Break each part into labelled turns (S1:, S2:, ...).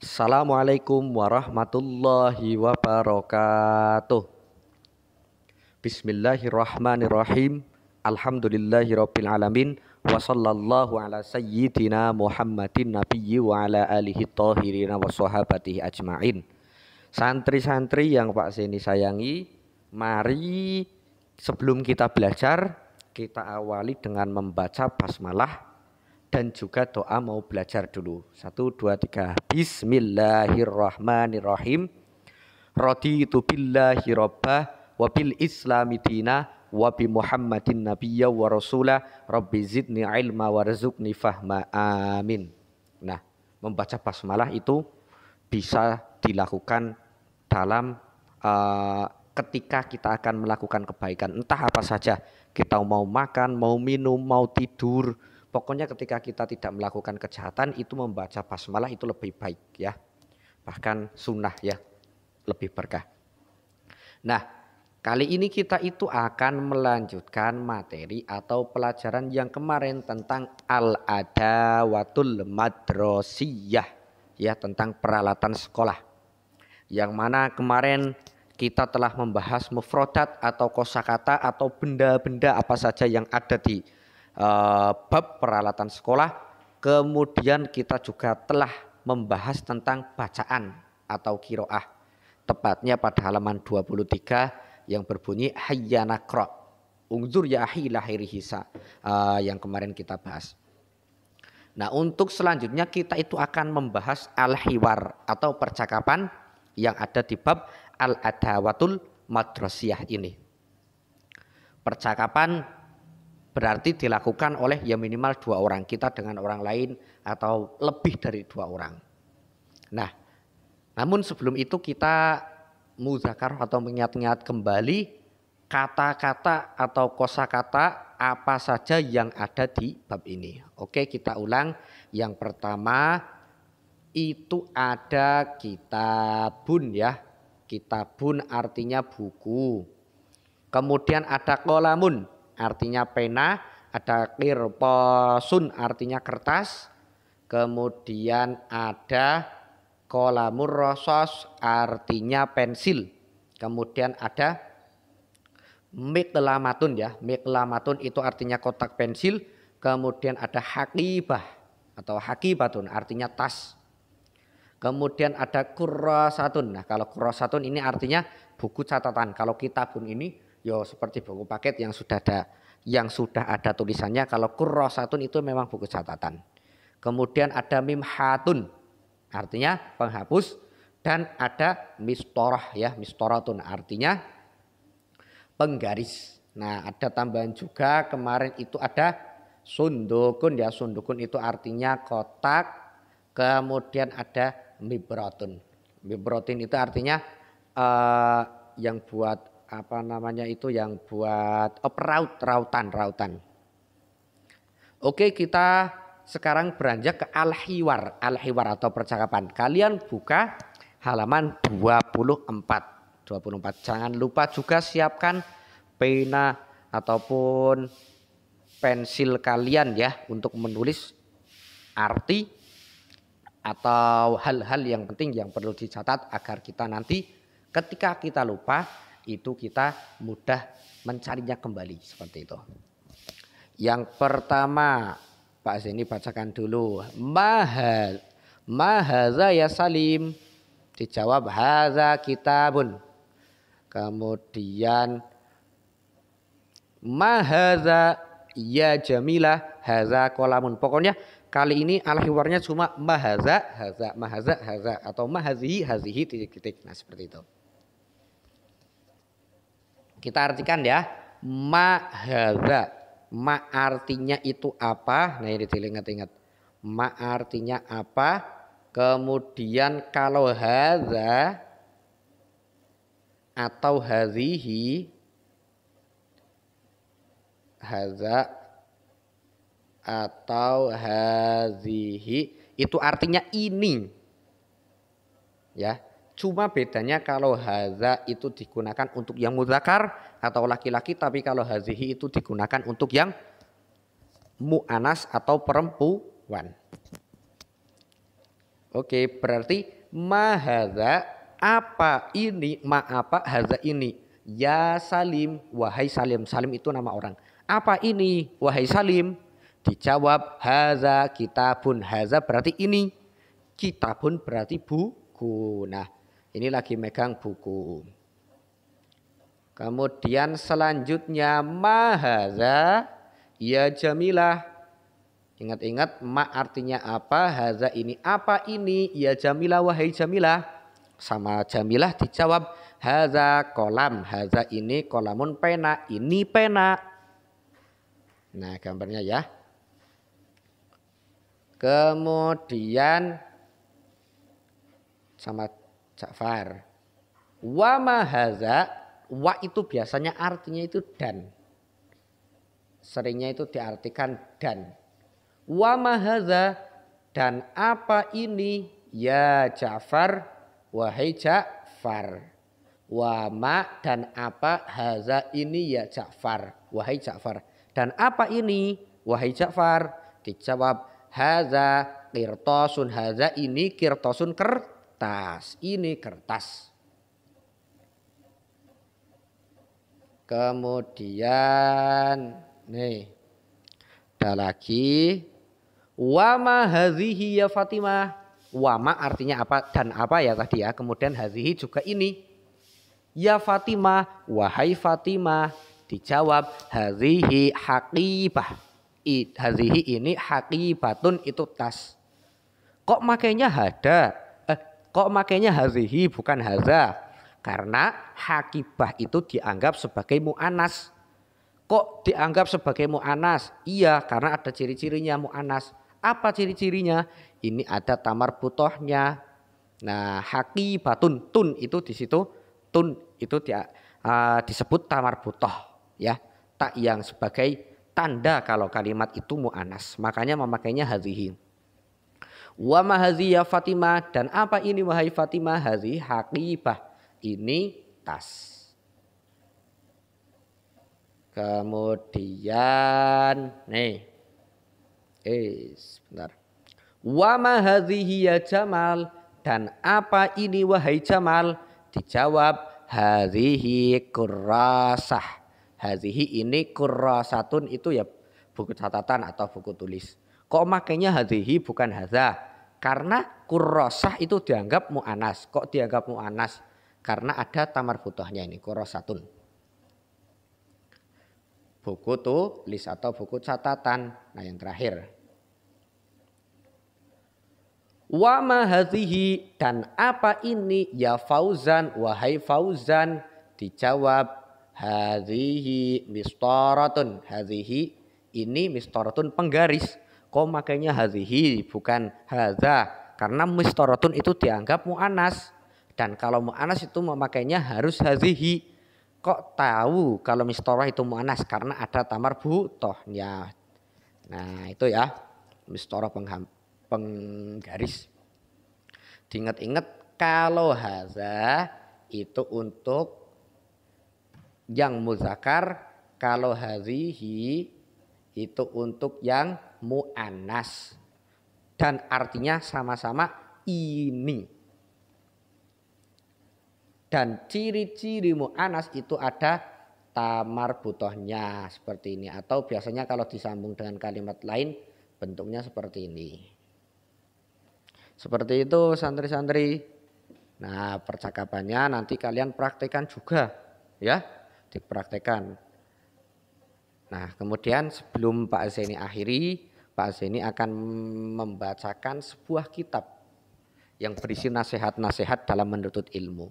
S1: Assalamualaikum warahmatullahi wabarakatuh. Bismillahirrahmanirrahim. Alhamdulillahirabbil alamin wa sallallahu ala sayyidina Muhammadin nabiyyi wa ala alihi thahirin wa sahabatihi ajmain. Santri-santri yang Pak Zeni sayangi, mari sebelum kita belajar, kita awali dengan membaca basmalah dan juga doa mau belajar dulu. 1, 2, 3. Bismillahirrahmanirrahim. Raditu billahi rabbah wa bil islami dina wa bi Muhammadin nabiyya wa rasulah rabbi zidni ilma warzuqni fahma. Amin. Nah, membaca basmalah itu bisa dilakukan dalam ketika kita akan melakukan kebaikan, entah apa saja. Kita mau makan, mau minum, mau tidur, pokoknya ketika kita tidak melakukan kejahatan itu membaca basmalah itu lebih baik ya. Bahkan sunnah ya, lebih berkah. Nah, kali ini kita itu akan melanjutkan materi atau pelajaran yang kemarin tentang al-adawatul madrasiyah ya, tentang peralatan sekolah. Yang mana kemarin kita telah membahas mufrodat atau kosakata atau benda-benda apa saja yang ada di bab peralatan sekolah. Kemudian kita juga telah membahas tentang bacaan atau kiroah, tepatnya pada halaman 23 yang berbunyi hayya naqra unzur ya ahi lahiri hisa, yang kemarin kita bahas. Nah, untuk selanjutnya kita itu akan membahas al-hiwar atau percakapan yang ada di bab al-adawatul madrasiyah ini. Percakapan berarti dilakukan oleh ya minimal 2 orang, kita dengan orang lain atau lebih dari 2 orang. Nah, namun sebelum itu kita muzakarah atau mengingat-ingat kembali kata-kata atau kosakata apa saja yang ada di bab ini. Oke, kita ulang. Yang pertama itu ada kitabun ya. Kitabun artinya buku. Kemudian ada qalamun artinya pena, ada qirtasun artinya kertas, kemudian ada qalamur rasos artinya pensil, kemudian ada miqlamatun ya, miqlamatun itu artinya kotak pensil, kemudian ada haqibah atau haqibatun artinya tas, kemudian ada kurrasatun. Nah, kalau kurrasatun ini artinya buku catatan. Kalau kitabun ini yo seperti buku paket yang sudah ada tulisannya. Kalau kurrasatun itu memang buku catatan. Kemudian ada mimhatun artinya penghapus, dan ada mistorah ya, mistoratun artinya penggaris. Nah, ada tambahan juga kemarin itu ada sundukun ya, sundukun itu artinya kotak. Kemudian ada mibratun. Mibratun itu artinya yang buat apa namanya itu, yang buat rautan. Oke, kita sekarang beranjak ke al-hiwar. Al-hiwar atau percakapan. Kalian buka halaman 24. Jangan lupa juga siapkan pena ataupun pensil kalian ya untuk menulis arti atau hal-hal yang penting yang perlu dicatat agar kita nanti ketika kita lupa itu kita mudah mencarinya kembali, seperti itu. Yang pertama Pak Zeni bacakan dulu. Mahaza ya Salim. Dijawab haza kitabun. Kemudian mahaza ya Jamilah, haza qalamun. Pokoknya kali ini al-hiwarnya cuma mahaza, haza atau mahazihi, hazihi, titik-titik. Nah, seperti itu. Kita artikan ya, mahaza. Ma artinya itu apa? Nah, ini diingat-ingat. Ma artinya apa? Kemudian kalau haza atau hazihi, haza atau hazihi itu artinya ini. Ya. Cuma bedanya kalau haza itu digunakan untuk yang mudzakar atau laki-laki, tapi kalau hazihi itu digunakan untuk yang mu'anas atau perempuan. Oke, berarti ma hadza, apa ini, ma apa, hadza ini. Ya Salim, wahai Salim. Salim itu nama orang. Apa ini, wahai Salim? Dijawab hadza kitabun. Hadza berarti ini. Kitabun berarti buku. Nah, ini lagi megang buku. Kemudian selanjutnya ma hadza ya Jamilah. Ingat-ingat ma artinya apa, haza ini apa ini, ya Jamilah wahai Jamilah. Sama Jamilah dijawab haza kolam, haza ini kolamun pena, ini pena. Nah gambarnya ya. Kemudian sama Ja'far. Wa ma haza, wa itu biasanya artinya itu dan. Seringnya itu diartikan dan. Wa ma hadza, dan apa ini, ya Ja'far wahai Ja'far. Wa ma, dan apa, hadza ini ya Ja'far wahai Ja'far. Dan apa ini wahai Ja'far? Dijawab hadza qirtasun, hadza ini qirtasun kertas. Ini kertas. Kemudian nih ada lagi. Wama hazihi ya Fatimah. Wama artinya apa dan apa ya tadi ya. Kemudian hazihi juga ini. Ya Fatimah, wahai Fatimah. Dijawab hazihi haqibah. Hazihi ini haqibatun, itu tas. Kok makainya hada? Kok makainya hazihi bukan haza? Karena haqibah itu dianggap sebagai mu'anas. Kok dianggap sebagai mu'anas? Iya, karena ada ciri-cirinya mu'anas. Apa ciri-cirinya? Ini ada tamar butohnya. Nah, haqibatun, tun itu di situ, tun itu disebut tamar butoh, ya. Tak yang sebagai tanda kalau kalimat itu mu'anas. Makanya memakainya hazihi. Wa ma hazi ya Fatimah, dan apa ini wahai Fatimah? Hazi haqibah, ini tas. Kemudian nih. Sebentar. Wa ma hadhihi ya Jamal, dan apa ini wahai Jamal? Dijawab hadhihi kurrasah. Hadhihi ini kurrasatun, itu ya buku catatan atau buku tulis. Kok makanya hadhihi bukan hadza? Karena kurrasah itu dianggap mu'anas. Kok dianggap mu'anas? Karena ada tamar butohnya ini, kurrasatun. Buku tulis atau buku catatan. Nah yang terakhir. Wa ma hadhihi, dan apa ini ya Fauzan wahai Fauzan? Dijawab hadhihi mistaratun. Hadhihi ini mistaratun, penggaris. Kok makanya hadhihi bukan hadza? Karena mistaratun itu dianggap mu'anas. Dan kalau mu'anas itu memakainya harus hadhihi. Kok tahu kalau mistorah itu mu'anas? Karena ada tamar butohnya. Nah itu ya, mistorah penggaris. Diingat-ingat kalau haza itu untuk yang muzakkar, kalau hazihi itu untuk yang mu'anas. Dan artinya sama-sama ini. Dan ciri-ciri mu'anas itu ada tamar butohnya seperti ini. Atau biasanya kalau disambung dengan kalimat lain bentuknya seperti ini. Seperti itu santri-santri. Nah percakapannya nanti kalian praktekkan juga ya. Dipraktekkan. Nah kemudian sebelum Pak Zaini akhiri, Pak Zaini akan membacakan sebuah kitab yang berisi nasihat-nasihat dalam menuntut ilmu.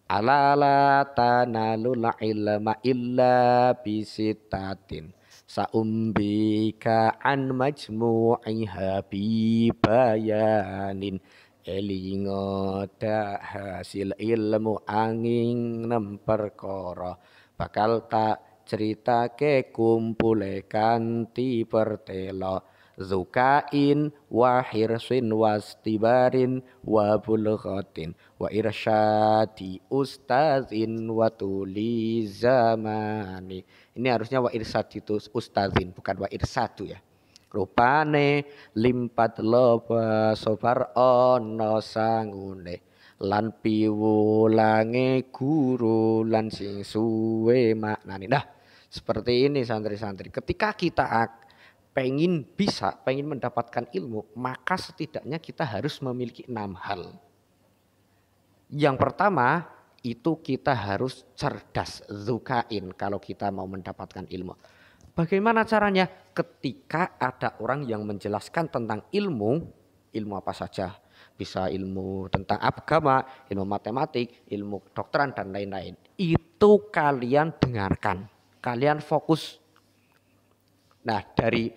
S1: Ala la tanalul ilma illa bisitatin saumbika an majmu'iha bi bayanin elingo da hasil ilmu angin nemperkara bakal tak cerita ke kumpule kanti pertelo zukain wa hirsin wastibarin wa bulghatin wa irsyadi ustazin wa tuli zamani. Ini harusnya wa irsyadi itu ustazin, bukan wa irsadu ya. Rupane limpat loba sobar ana sangune lan piwulange guru lan sing suwe maknane. Nah, seperti ini santri-santri. Ketika kita pengen mendapatkan ilmu, maka setidaknya kita harus memiliki 6 hal. Yang pertama, itu kita harus cerdas, zukain kalau kita mau mendapatkan ilmu. Bagaimana caranya? Ketika ada orang yang menjelaskan tentang ilmu apa saja. Bisa ilmu tentang agama, ilmu matematik, ilmu kedokteran dan lain-lain. Itu kalian dengarkan, kalian fokus. Nah, dari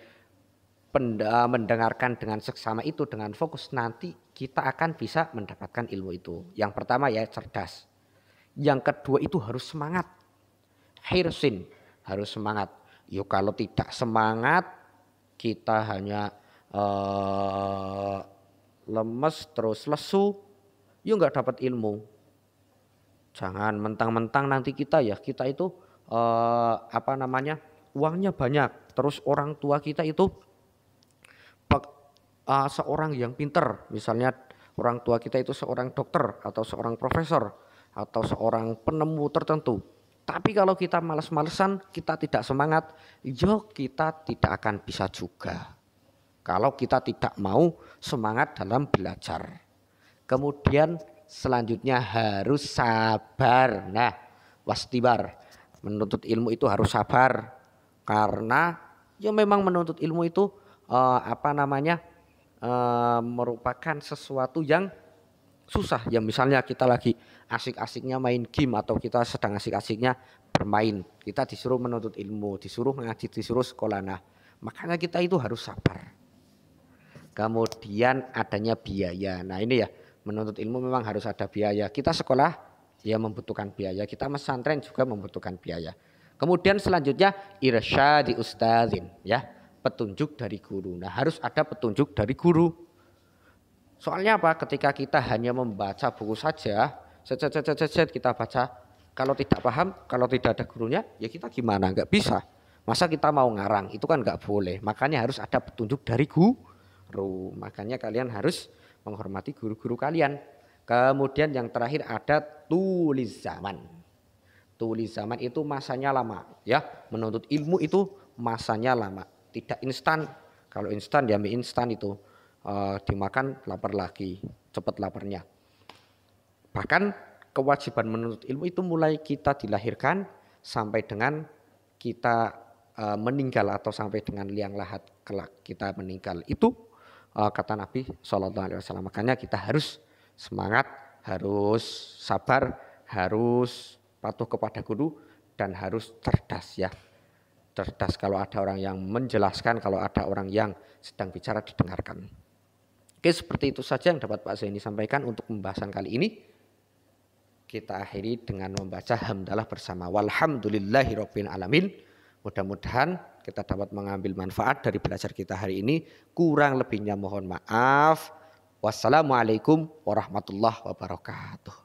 S1: mendengarkan dengan seksama itu, dengan fokus, nanti kita akan bisa mendapatkan ilmu itu. Yang pertama ya cerdas. Yang kedua itu harus semangat. Hirsin, harus semangat. Yuk kalau tidak semangat, kita hanya lemes terus lesu, yuk nggak dapat ilmu. Jangan mentang-mentang nanti kita itu uangnya banyak, terus orang tua kita itu seorang yang pinter, misalnya orang tua kita itu seorang dokter atau seorang profesor atau seorang penemu tertentu. Tapi kalau kita malas-malesan, kita tidak semangat, kita tidak akan bisa juga. Kalau kita tidak mau semangat dalam belajar. Kemudian selanjutnya harus sabar. Nah, wastibar. Menuntut ilmu itu harus sabar. Karena memang menuntut ilmu itu merupakan sesuatu yang susah. Ya misalnya kita lagi asik-asiknya main game atau kita sedang asik-asiknya bermain. Kita disuruh menuntut ilmu, disuruh ngaji, disuruh sekolah. Nah, makanya kita itu harus sabar. Kemudian adanya biaya. Nah ini ya, menuntut ilmu memang harus ada biaya. Kita sekolah ya membutuhkan biaya. Kita pesantren juga membutuhkan biaya. Kemudian selanjutnya irsyadi ustadzin, ya, petunjuk dari guru. Nah harus ada petunjuk dari guru. Soalnya apa? Ketika kita hanya membaca buku saja, kita baca, kalau tidak paham, kalau tidak ada gurunya, ya kita gimana? Nggak bisa. Masa kita mau ngarang? Itu kan nggak boleh. Makanya harus ada petunjuk dari guru. Makanya kalian harus menghormati guru-guru kalian. Kemudian yang terakhir ada tulis zaman. Tulis zaman itu masanya lama, ya. Menuntut ilmu itu masanya lama, tidak instan. Kalau instan ya mie instan itu. Dimakan lapar lagi, cepat laparnya. Bahkan kewajiban menuntut ilmu itu mulai kita dilahirkan sampai dengan kita meninggal atau sampai dengan liang lahat kelak kita meninggal. Itu kata Nabi SAW. Makanya kita harus semangat, harus sabar, harus patuh kepada guru dan harus cerdas ya. Cerdas kalau ada orang yang menjelaskan, kalau ada orang yang sedang bicara didengarkan. Oke, seperti itu saja yang dapat Pak Zaini sampaikan untuk pembahasan kali ini. Kita akhiri dengan membaca hamdalah bersama. Walhamdulillahirabbil alamin. Mudah-mudahan kita dapat mengambil manfaat dari belajar kita hari ini. Kurang lebihnya mohon maaf. Wassalamualaikum warahmatullahi wabarakatuh.